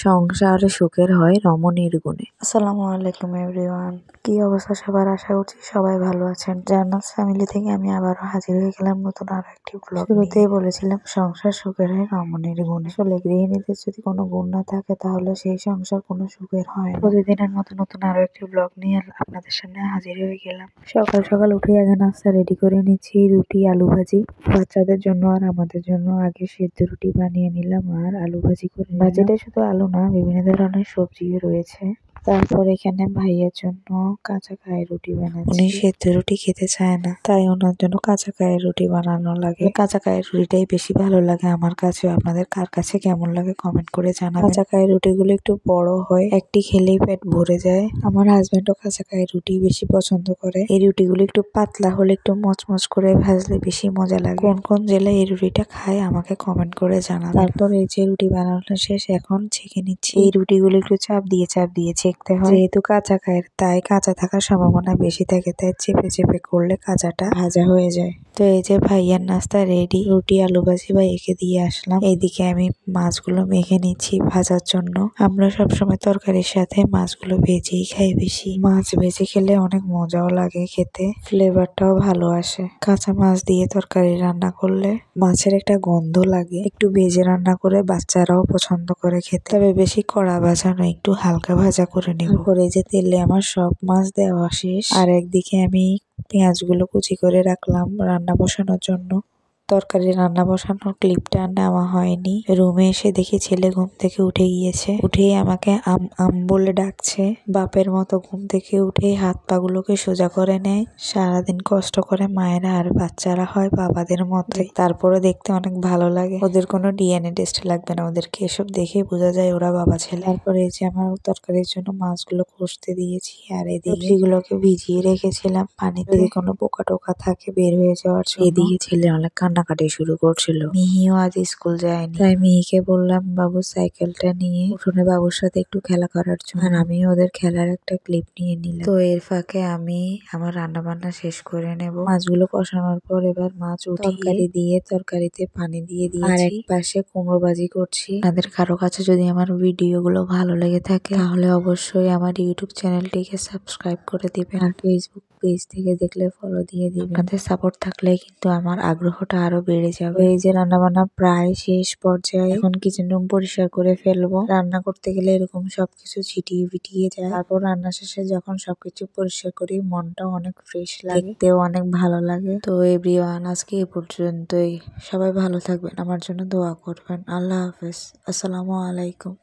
সংসার সুখের হয় রমণীর গুণে। আসসালামু আলাইকুম এভরিওয়ান, কি অবস্থা সবার? আশা করছি সবাই ভালো আছেন। জান্নাত ফ্যামিলি থেকে আমি আবারও হাজির হয়ে গেলাম নতুন আরো একটি ব্লগ। শুরুতেই বলেছিলাম সংসার সুখের হয় রমণীর গুণে। আসলে গৃহিণীদের যদি কোনো গুণ না থাকে তাহলে সেই সংসার কোনো সুখের হয় না। প্রতিদিনের মতো নতুন আরো একটি ব্লগ নিয়ে আপনাদের সামনে হাজির হয়ে গেলাম। সকাল সকাল উঠে আগে নাস্তা রেডি করে নিচ্ছি, রুটি আলু ভাজি বাচ্চাদের জন্য আর আমাদের জন্য। আগে সেদ্ধ রুটি বানিয়ে নিলাম আর আলু ভাজি করে। ভাজিটা শুধু আলু না, বিভিন্ন ধরনের সবজিও রয়েছে। তারপর এখানে ভাইয়ের জন্য কাঁচা কায়ের রুটি বানাচ্ছি। উনি সেদ্ধ রুটি খেতে চায় না, তাই ওনার জন্য কাঁচা কায়ের রুটি বানানো লাগে। কাঁচা কায়ের রুটিটাই বেশি ভালো লাগে আমার কাছে। আপনাদের কার কাছে কেমন লাগে কমেন্ট করে জানাবেন। কাঁচা কায়ের রুটিগুলো একটু বড় হয়, একটি খেলেই পেট ভরে যায়। আমার হাজবেন্ডও কাঁচা কায়ের রুটি বেশি পছন্দ করে। এই রুটিগুলো একটু পাতলা হলে, একটু মচমচ করে ভাজলে বেশি মজা লাগে। কোন কোন জেলায় এই রুটিটা খায় আমাকে কমেন্ট করে জানাবেন। তারপর এই যে রুটি বানানো শেষ, এখন ছেঁকে নিচ্ছি। এই রুটিগুলো একটু চাপ দিয়ে ছেঁকতে হয়, যেহেতু কাঁচা কায়ের তাই কাঁচা থাকার সম্ভাবনা বেশি থাকে, তাই চেপে চেপে করলে কাঁচাটা ভাজা হয়ে যায়। তো এই যে ভাইয়ার নাস্তা রেডি, রুটি আলু ভাজি ভাইয়াকে দিয়ে আসলাম। এইদিকে আমি মাছগুলো মেখে নিচ্ছি ভাজার জন্য। আমরা সবসময় তরকারির সাথে মাছগুলো ভেজেই খাই বেশি। মাছ ভেজে খেলে অনেক মজাও লাগে খেতে, ফ্লেভারটাও ভালো আসে। কাঁচা মাছ দিয়ে তরকারি রান্না করলে মাছের একটা গন্ধ লাগে। একটু ভেজে রান্না করে বাচ্চারাও পছন্দ করে খেতে, তবে বেশি কড়া ভাজা নয়, একটু হালকা ভাজা করে নেব। তারপরে যে তেলে আমার সব মাছ দেওয়া শেষ, আর একদিকে আমি পেঁয়াজগুলো কুচি করে রাখলাম রান্না বসানোর জন্য। তরকারি রান্না বসানোর ক্লিপটা নেওয়া হয়নি। রুমে এসে দেখি ছেলে ঘুম থেকে উঠে গিয়েছে। উঠেই আমাকে আম আম বলে ডাকছে। বাপের মতো ঘুম থেকে উঠেই হাত পাগুলোকে সোজা করে নেয়। সারাদিন কষ্ট করে মায়েরা, আর বাচ্চারা হয় বাবাদের মতোই। তারপরে দেখতে অনেক ভালো লাগে। ওদের কোনো ডিএনএ টেস্ট লাগবে না, ওদেরকে এসব দেখে বোঝা যায় ওরা বাবা ছেলে। তারপরে এই যে আমার তরকারির জন্য মাছগুলো কষতে দিয়েছি, আর এদিকে গুলোকে ভিজিয়ে রেখেছিলাম পানিতে, যদি কোনো পোকা টোকা থাকে বের হয়ে যাওয়ার জন্য। এদিকে ছেলে অনেক কান্নাকাটি শুরু করছিল। মিহিও আজ স্কুল যায়নি, তাই মিহিকে বললাম বাবু সাইকেলটা নিয়ে উঠোনে বাবুর সাথে একটু খেলা করার জন্য, আর আমি ওদের খেলার একটা ক্লিপ নিয়ে নিলাম। তো এর ফাঁকে আমি আমার রান্না বান্না শেষ করে নেব। মাছগুলো কষানোর পর এবার মাছ তরকারি দিয়ে তরকারিতে পানি দিয়ে দিয়েছি, আর এক পাশে কুমড়ো ভাজি করছি। আপনাদের কারো কাছে যদি আমার ভিডিওগুলো ভালো লেগে থাকে তাহলে অবশ্যই আমার ইউটিউব চ্যানেলটিকে সাবস্ক্রাইব করে দিবেন, আর ফেসবুক পেজ থেকে দেখলে ফলো দিয়ে দিবেন। আপনাদের সাপোর্ট থাকলে কিন্তু আমার আগ্রহটা আরো বেড়ে যাবে। এই যে রান্না বান্না প্রায় শেষ পর্যায়ে, এখন কিচেন রুম পরিষ্কার করে ফেলবো। রান্না করতে গেলে এরকম সবকিছু ছিটিয়ে ভিটিয়ে যায়। তারপর রান্না শেষে যখন সবকিছু পরিষ্কার করি মনটাও অনেক ফ্রেশ লাগে, দেখতেও অনেক ভালো লাগে। তো এভরিওয়ান, আজকে এই পর্যন্তই। সবাই ভালো থাকবেন, আমার জন্য দোয়া করবেন। আল্লাহ হাফেজ, আসসালামু আলাইকুম।